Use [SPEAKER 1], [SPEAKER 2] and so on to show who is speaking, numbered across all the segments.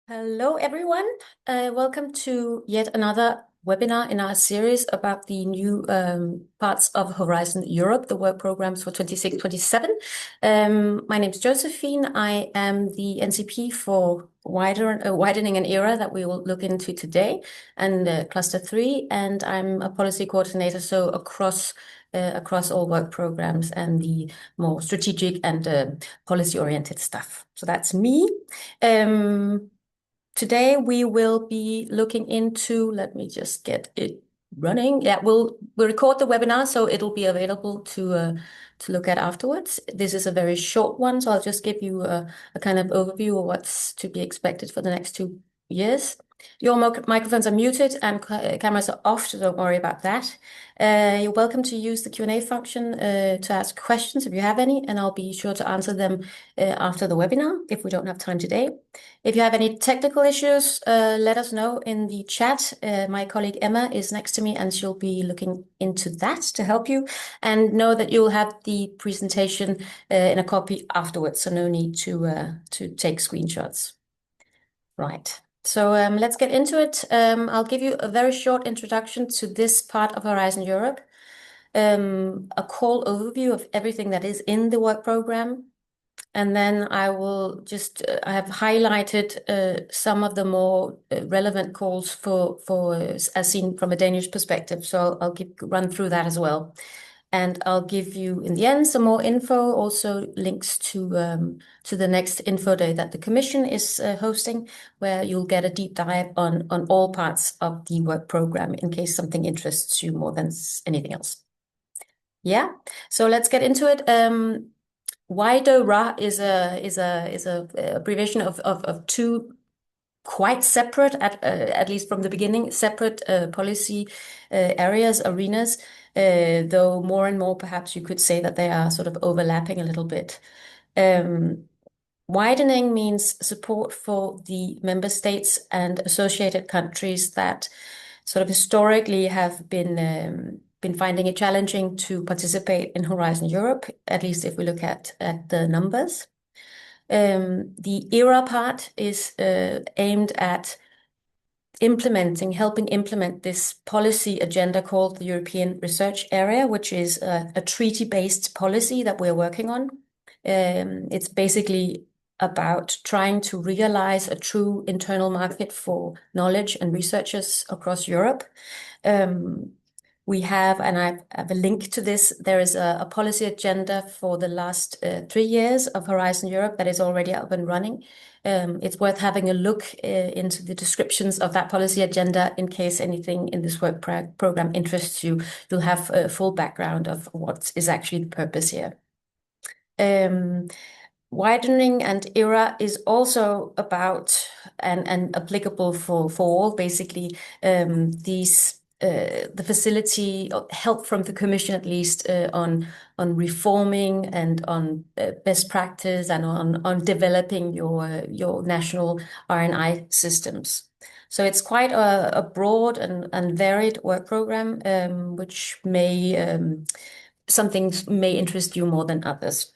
[SPEAKER 1] Hello, everyone. Welcome to yet another webinar in our series about the new parts of Horizon Europe, the work programs for 26-27. My name is Josephine. I am the NCP for widening an era that we will look into today, and cluster 3, and I'm a policy coordinator, so across all work programs and the more strategic and policy-oriented stuff. So that's me. Today we will be looking into, let me just get it running. Yeah, we'll record the webinar, so it'll be available to look at afterwards. This is a very short one, so I'll just give you a kind of overview of what's to be expected for the next 2 years. Your microphones are muted and cameras are off, so don't worry about that. You're welcome to use the Q&A function to ask questions if you have any, and I'll be sure to answer them after the webinar if we don't have time today. If you have any technical issues, let us know in the chat. My colleague Emma is next to me and she'll be looking into that to help you. And know that you'll have the presentation in a copy afterwards, so no need to take screenshots. Right. So let's get into it. I'll give you a very short introduction to this part of Horizon Europe, a call overview of everything that is in the work program, and then I will just I have highlighted some of the more relevant calls for as seen from a Danish perspective. So I'll run through that as well. And I'll give you, in the end, some more info, also links to the next info day that the Commission is hosting, where you'll get a deep dive on all parts of the work program in case something interests you more than anything else. Yeah, so let's get into it. WIDERA is a abbreviation of two quite separate, at least from the beginning, separate policy areas, arenas, though more and more perhaps you could say that they are sort of overlapping a little bit. Widening means support for the member states and associated countries that sort of historically have been finding it challenging to participate in Horizon Europe, at least if we look at the numbers. The ERA part is aimed at helping implement this policy agenda called the European Research Area, which is a treaty-based policy that we're working on. It's basically about trying to realize a true internal market for knowledge and researchers across Europe. We have, and I have a link to this, there is a policy agenda for the last 3 years of Horizon Europe that is already up and running. It's worth having a look into the descriptions of that policy agenda in case anything in this work program interests you. You'll have a full background of what is actually the purpose here. Widening and ERA is also about and applicable for all, basically, the facility help from the Commission, at least, on reforming and on best practice and on developing your national R&I systems. So it's quite a broad and varied work program, which some things may interest you more than others.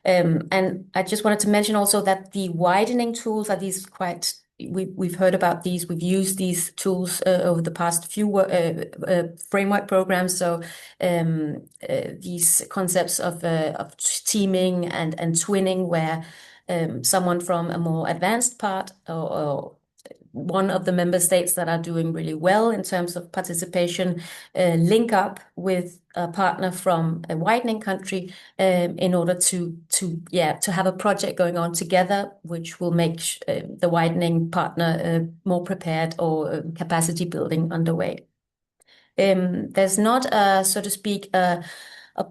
[SPEAKER 1] And I just wanted to mention also that the widening tools are these we've heard about these, we've used these tools over the past few framework programs. So these concepts of teaming and twinning, where someone from a more advanced part or one of the member states that are doing really well in terms of participation link up with a partner from a widening country in order to have a project going on together, which will make the widening partner more prepared or capacity building underway. There's not so to speak, a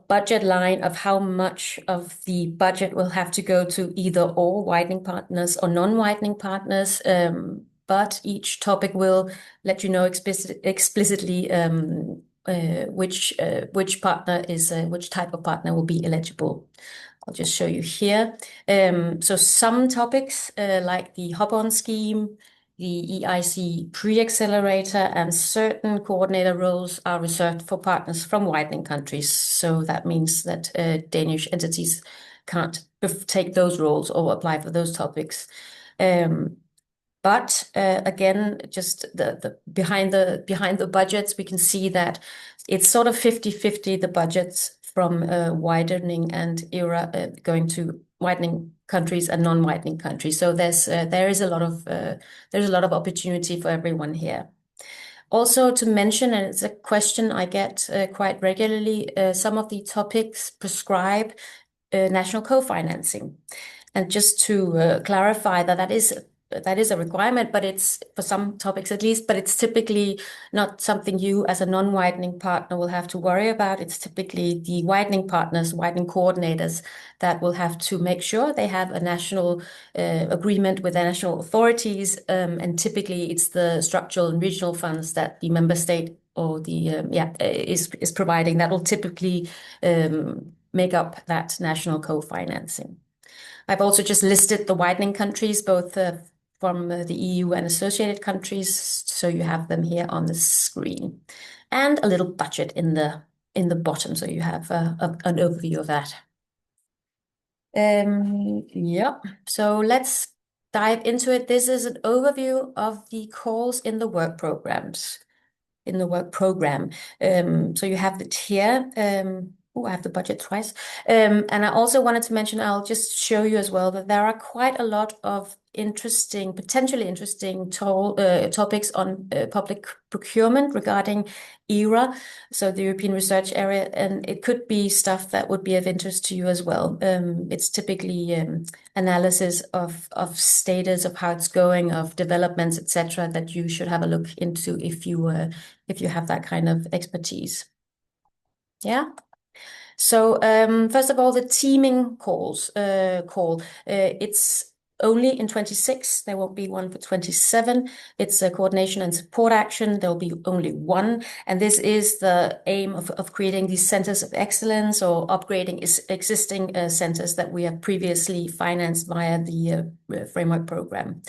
[SPEAKER 1] budget line of how much of the budget will have to go to either or widening partners or non-widening partners. But each topic will let you know explicitly which type of partner will be eligible. I'll just show you here. So some topics like the hop-on scheme, the EIC pre-accelerator, and certain coordinator roles are reserved for partners from widening countries. So that means that Danish entities can't take those roles or apply for those topics. But again, just the behind the budgets, we can see that it's sort of 50-50, the budgets from widening and ERA going to widening countries and non-widening countries. So there is a lot of opportunity for everyone here. Also to mention, and it's a question I get quite regularly, some of the topics prescribe national co-financing. And just to clarify that is a requirement, but it's for some topics at least, but it's typically not something you as a non-widening partner will have to worry about. It's typically the widening partners, widening coordinators that will have to make sure they have a national agreement with the national authorities. And typically it's the structural and regional funds that the member state or the is providing that will typically make up that national co-financing. I've also just listed the widening countries, both from the EU and associated countries, so you have them here on the screen, and a little budget in the bottom, so you have an overview of that. Yeah, so let's dive into it. This is an overview of the calls in the work programs. In the work program. So you have it here. Oh, I have the budget twice. And I also wanted to mention, I'll just show you as well that there are quite a lot of potentially interesting topics on public procurement regarding ERA, so the European Research Area, and it could be stuff that would be of interest to you as well. It's typically analysis of status, of how it's going, of developments, etc., that you should have a look into if you have that kind of expertise. Yeah. So first of all, the teaming call. It's only in 26. There won't be one for 27. It's a coordination and support action. There'll be only one. And this is the aim of creating these centers of excellence or upgrading existing centers that we have previously financed via the framework program.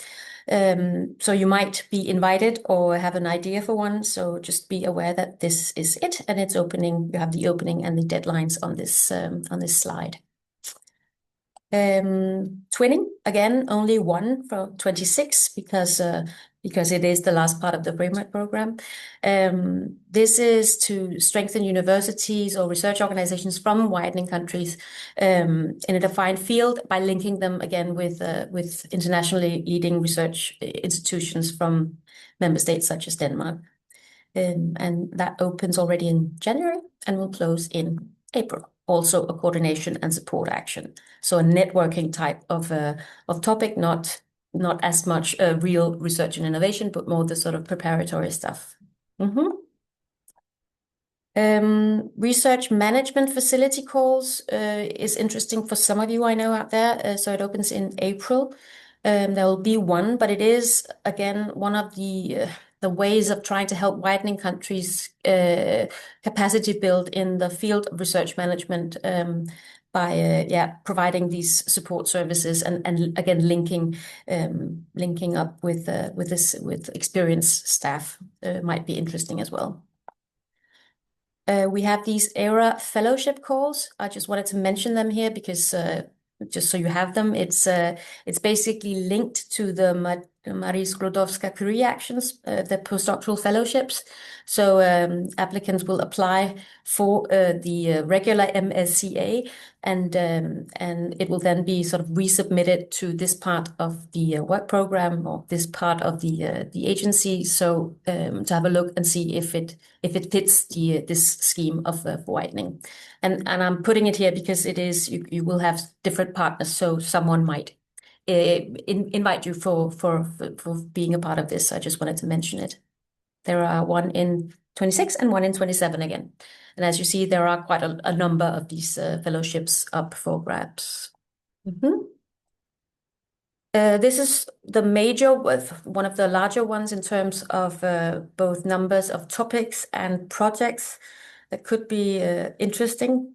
[SPEAKER 1] So you might be invited or have an idea for one. So just be aware that this is it, and it's opening. You have the opening and the deadlines on this slide. Twinning, again, only one for 26 because it is the last part of the framework program. This is to strengthen universities or research organizations from widening countries in a defined field by linking them again with internationally leading research institutions from member states such as Denmark. And that opens already in January and will close in April. Also a coordination and support action. So a networking type of topic, not as much real research and innovation, but more the sort of preparatory stuff. Research management facility calls is interesting for some of you I know out there. So it opens in April. There will be one, but it is again one of the ways of trying to help widening countries capacity build in the field of research management by providing these support services and again linking up with experienced staff might be interesting as well. We have these ERA fellowship calls. I just wanted to mention them here because just so you have them, it's basically linked to the Marie Sklodowska-Curie actions, the postdoctoral fellowships. So applicants will apply for the regular MSCA, and it will then be sort of resubmitted to this part of the work program or this part of the agency. So to have a look and see if it fits this scheme of widening. And I'm putting it here because it is you will have different partners, so someone might invite you for being a part of this. I just wanted to mention it. There are one in 26 and one in 27 again. And as you see, there are quite a number of these fellowships up for grabs. This is the one of the larger ones in terms of both numbers of topics and projects that could be interesting.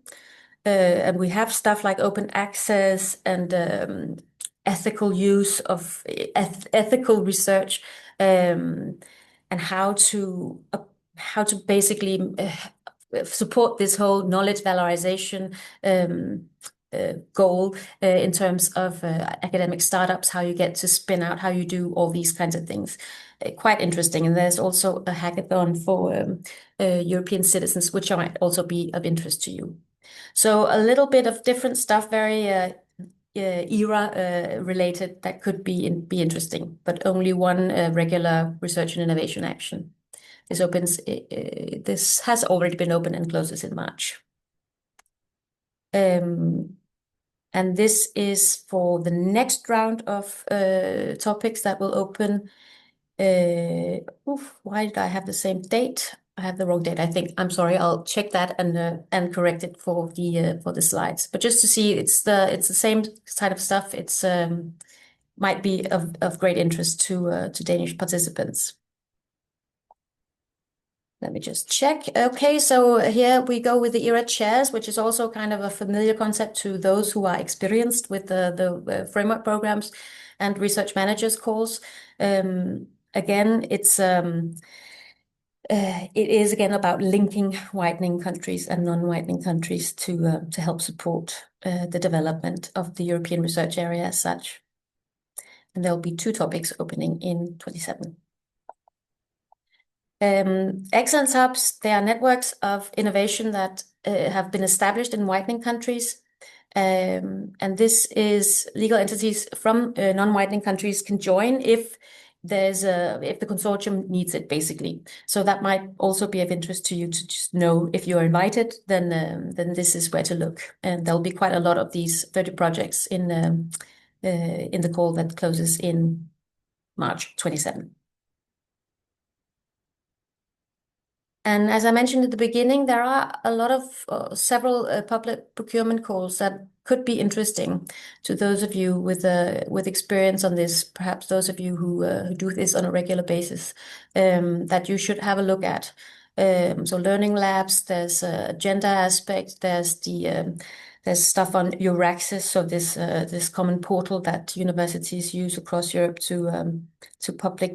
[SPEAKER 1] And we have stuff like open access and ethical use of ethical research and how to basically support this whole knowledge valorization goal in terms of academic startups, how you get to spin out, how you do all these kinds of things. Quite interesting. And there's also a hackathon for European citizens, which might also be of interest to you. So a little bit of different stuff, very era related, that could be interesting, but only one regular research and innovation action. This has already been open and closes in March. And this is for the next round of topics that will open. Why did I have the same date? I have the wrong date, I think. I'm sorry. I'll check that and correct it for the slides. But just to see, it's the same kind of stuff. It's might be of great interest to Danish participants. Let me just check. Okay, so here we go with the ERA chairs, which is also kind of a familiar concept to those who are experienced with the framework programs and research managers calls. Again, it is again about linking widening countries and non-widening countries to help support the development of the European research area as such. And there will be 2 topics opening in 27. Excellence hubs, they are networks of innovation that have been established in widening countries. And this is legal entities from non-widening countries can join if the consortium needs it, basically. So that might also be of interest to you to just know if you're invited, then this is where to look. And there'll be quite a lot of these 30 projects in the call that closes in March 27. And as I mentioned at the beginning, there are a lot of several public procurement calls that could be interesting to those of you with experience on this. Perhaps those of you who do this on a regular basis, that you should have a look at. So learning labs, there's a gender aspect, there's stuff on Euraxis, so this common portal that universities use across Europe to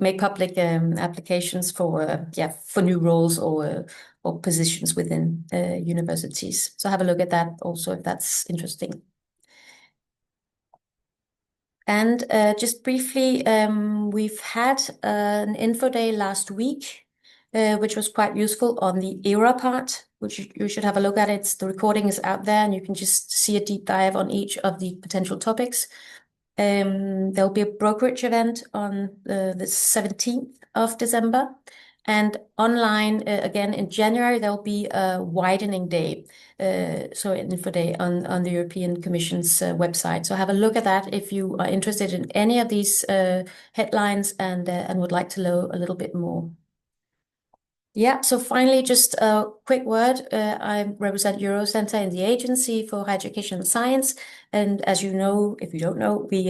[SPEAKER 1] make public applications for new roles or positions within universities. So have a look at that also if that's interesting. And just briefly, we've had an info day last week, which was quite useful on the ERA part, which you should have a look at. The recording is out there, and you can just see a deep dive on each of the potential topics. There'll be a brokerage event on the 17th of December. And online, again, in January, there'll be a widening day, so an info day on the European Commission's website. So have a look at that if you are interested in any of these headlines and would like to know a little bit more. Yeah, so finally, just a quick word. I represent Eurocenter in the Agency for Higher Education and Science. And as you know, if you don't know, we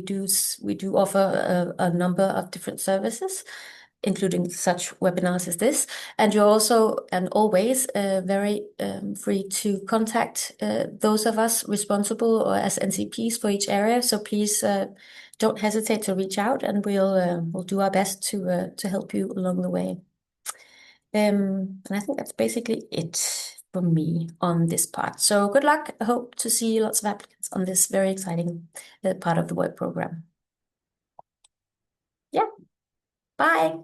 [SPEAKER 1] do offer a number of different services, including such webinars as this. And you're also and always very free to contact those of us responsible or as NCPs for each area. So please don't hesitate to reach out, and we'll do our best to help you along the way. And I think that's basically it for me on this part. So good luck. I hope to see lots of applicants on this very exciting part of the work program. Yeah, bye.